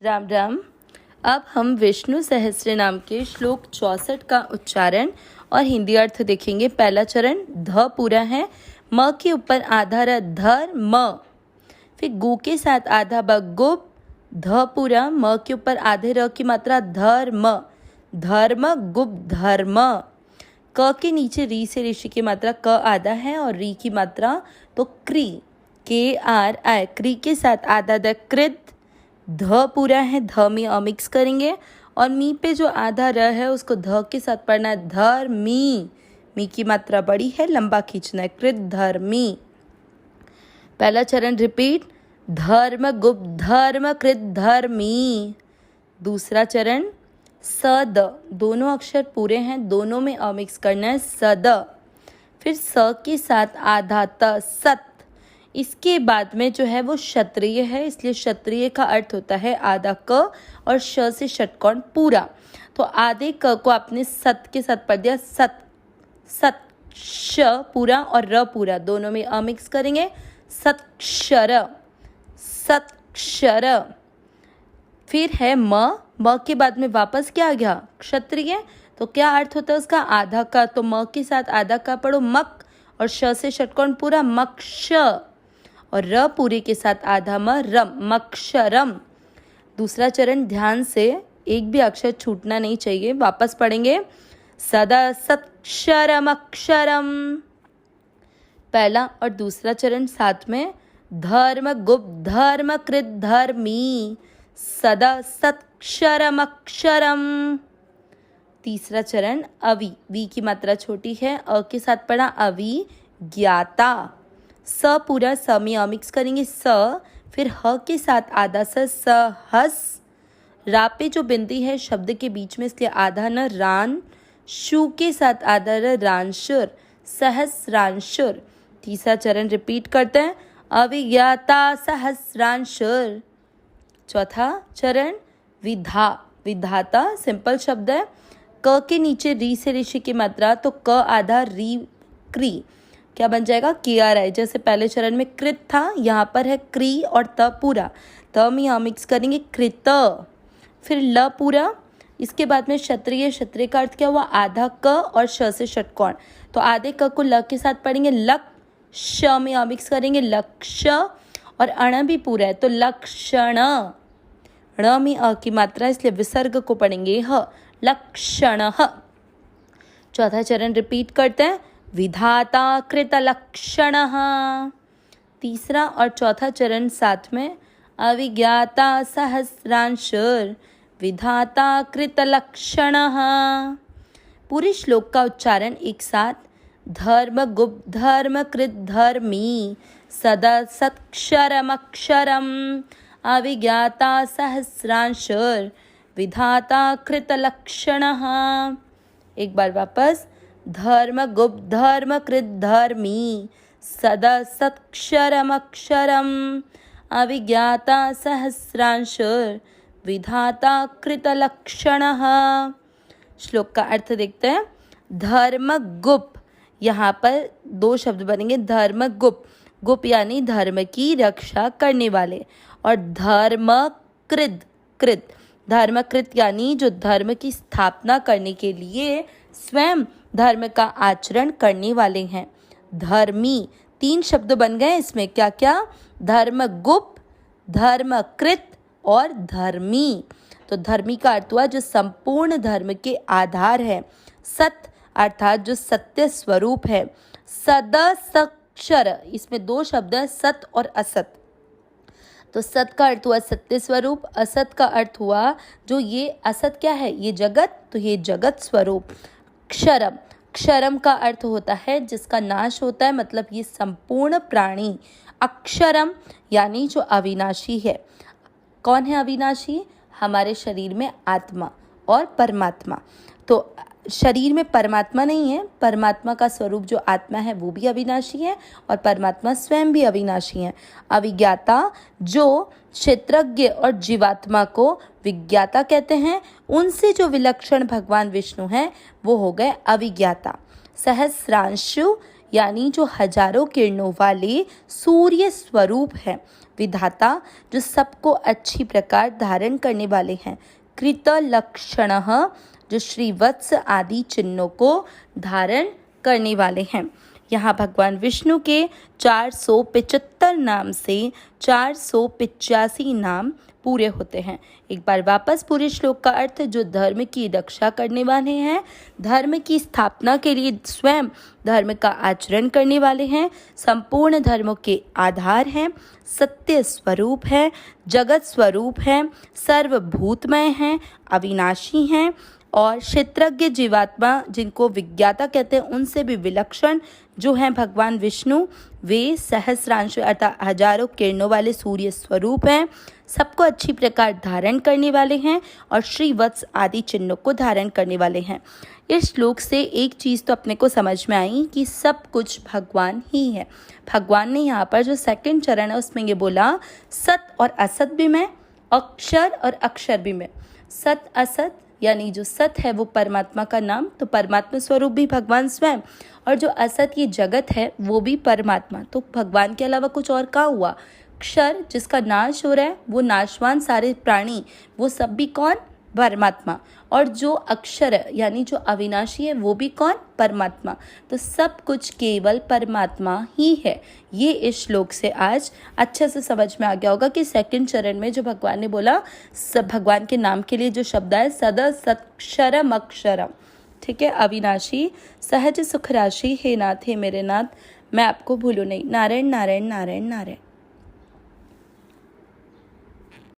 राम राम। अब हम विष्णु सहस्त्र नाम के श्लोक 64 का उच्चारण और हिंदी अर्थ देखेंगे। पहला चरण ध पूरा है, म के ऊपर आधा र धर म, फिर गु के साथ आधा ब गुप, ध पूरा, म के ऊपर आधे र की मात्रा धर्म, धर्म गुप धर्म। क के नीचे री से ऋषि की मात्रा क आधा है और री की मात्रा तो क्री, के आर आई, क्री के साथ आधा द कृत, ध पूरा है, ध में मिक्स करेंगे और मी पे जो आधा र है उसको ध के साथ पढ़ना है धर्मी, मी की मात्रा बड़ी है, लंबा खींचना है, कृत धर्मी। पहला चरण रिपीट, धर्म गुप्त धर्म कृत धर्मी। दूसरा चरण सद, दोनों अक्षर पूरे हैं, दोनों में मिक्स करना है सद, फिर स के साथ आधा त सत। इसके बाद में जो है वो क्षत्रिय है, इसलिए क्षत्रिय का अर्थ होता है आधा क और श से षटकोण पूरा। तो आधे क को आपने सत के साथ पढ़ दिया, सत, सत, श पूरा और र पूरा, दोनों में मिक्स करेंगे सत्क्षर, सत्क्षर। फिर है म के बाद में वापस क्या आ गया क्षत्रिय, तो क्या अर्थ होता है उसका आधा का, तो म के साथ आधा का पढ़ो मक और श से षटकोण पूरा मक्ष और र पूरे के साथ आधा म रम, मक्षरम। दूसरा चरण ध्यान से, एक भी अक्षर छूटना नहीं चाहिए, वापस पढ़ेंगे सदा सत्क्षरम अक्षरम। पहला और दूसरा चरण साथ में, धर्म गुप्त धर्म कृत धर्मी, सदा सत्क्षरम अक्षरम। तीसरा चरण अवि, वी की मात्रा छोटी है, अ के साथ पढ़ा अवि ज्ञाता, स पूरा, स में मिक्स करेंगे स, फिर ह के साथ आधा स हस, रा पे जो बिंदी है शब्द के बीच में इसलिए आधा न रान, शु के साथ आधा र रानशुर, सहस्रांशुर। तीसरा चरण रिपीट करते हैं, अविज्ञाता सहस्रांशुर। चौथा चरण विधा, विधाता सिंपल शब्द है, क के नीचे री से ऋषि की मात्रा, तो क आधा री क्री, क्या बन जाएगा के आर आई। जैसे पहले चरण में कृत था, यहाँ पर है क्री और त पूरा, त में यहाँ मिक्स करेंगे कृत, फिर ल पूरा। इसके बाद में क्षत्रिय, क्षत्रिय का अर्थ क्या हुआ आधा क और श से षटकोण, तो आधे क को ल के साथ पढ़ेंगे लक, श में मिक्स करेंगे लक्ष और अण भी पूरा है तो लक्षण, ण में अ की मात्रा इसलिए विसर्ग को पढ़ेंगे ह, लक्षण। चौथा चरण रिपीट करते हैं, विधाता कृत लक्षण। तीसरा और चौथा चरण साथ में, अविज्ञाता सहस्रांशुर, विधाता कृत लक्षण। पूरे श्लोक का उच्चारण एक साथ, धर्म गुप्त धर्म कृत धर्मी, सदा सत्क्षरम अक्षरम, अविज्ञाता सहस्रांशुर, विधाता कृत लक्षण। एक बार वापस, धर्म गुप्त धर्म कृत धर्मी, सदा सत्क्षरम अक्षरम, अविज्ञाता सहस्रांशुर, विधाता कृत लक्षण। श्लोक का अर्थ देखते हैं, धर्म गुप, यहाँ पर दो शब्द बनेंगे, धर्म गुप, गुप यानी धर्म की रक्षा करने वाले, और धर्म कृत, कृत, धर्मकृत यानी जो धर्म की स्थापना करने के लिए स्वयं धर्म का आचरण करने वाले हैं। धर्मी, तीन शब्द बन गए इसमें, क्या क्या, धर्म गुप्त, धर्मकृत और धर्मी। तो धर्मी का अर्थ हुआ जो संपूर्ण धर्म के आधार है, सत अर्थात जो सत्य स्वरूप है, सदसक्षर, इसमें दो शब्द है सत और असत, तो सत का अर्थ हुआ सत्य स्वरूप, असत का अर्थ हुआ जो ये असत क्या है, ये जगत, तो ये जगत स्वरूप। क्षरम, क्षरम का अर्थ होता है जिसका नाश होता है, मतलब ये संपूर्ण प्राणी। अक्षरम यानी जो अविनाशी है। कौन है अविनाशी, हमारे शरीर में आत्मा और परमात्मा। तो शरीर में परमात्मा नहीं है, परमात्मा का स्वरूप जो आत्मा है वो भी अविनाशी है और परमात्मा स्वयं भी अविनाशी है। अविज्ञाता, जो क्षेत्रज्ञ और जीवात्मा को विज्ञाता कहते हैं, उनसे जो विलक्षण भगवान विष्णु हैं वो हो गए अविज्ञाता। सहस्रांशु यानी जो हजारों किरणों वाले सूर्य स्वरूप है, विधाता जो सबको अच्छी प्रकार धारण करने वाले हैं। कृतलक्षणः जो श्रीवत्स आदि चिन्हों को धारण करने वाले हैं। यहाँ भगवान विष्णु के 475 नाम से 485 नाम पूरे होते हैं। एक बार वापस पूरे श्लोक का अर्थ, जो धर्म की रक्षा करने वाले हैं, धर्म की स्थापना के लिए स्वयं धर्म का आचरण करने वाले हैं, संपूर्ण धर्मों के आधार हैं, सत्य स्वरूप है, जगत स्वरूप है, सर्वभूतमय हैं, अविनाशी हैं और क्षेत्रज्ञ जीवात्मा जिनको विज्ञाता कहते हैं उनसे भी विलक्षण जो हैं भगवान विष्णु, वे सहस्रांश अर्थात हजारों किरणों वाले सूर्य स्वरूप हैं, सबको अच्छी प्रकार धारण करने वाले हैं और श्रीवत्स आदि चिन्हों को धारण करने वाले हैं। इस श्लोक से एक चीज़ तो अपने को समझ में आई कि सब कुछ भगवान ही है। भगवान ने यहाँ पर जो सेकंड चरण है उसमें ये बोला, सत और असत भी मैं, अक्षर और अक्षर भी मैं। सत असत यानी जो सत है वो परमात्मा का नाम, तो परमात्मा स्वरूप भी भगवान स्वयं, और जो असत ये जगत है वो भी परमात्मा। तो भगवान के अलावा कुछ और कहाँ हुआ? क्षर जिसका नाश हो रहा है, वो नाशवान सारे प्राणी, वो सब भी कौन? परमात्मा। और जो अक्षर है यानी जो अविनाशी है वो भी कौन? परमात्मा। तो सब कुछ केवल परमात्मा ही है। ये इस श्लोक से आज अच्छे से समझ में आ गया होगा कि सेकंड चरण में जो भगवान ने बोला, सब भगवान के नाम के लिए जो शब्द है सदा सत्क्षरम अक्षरम, ठीक है, अविनाशी सहज सुख राशि, हे नाथ हे मेरे नाथ, मैं आपको भूलूं नहीं। नारायण नारायण नारायण नारायण।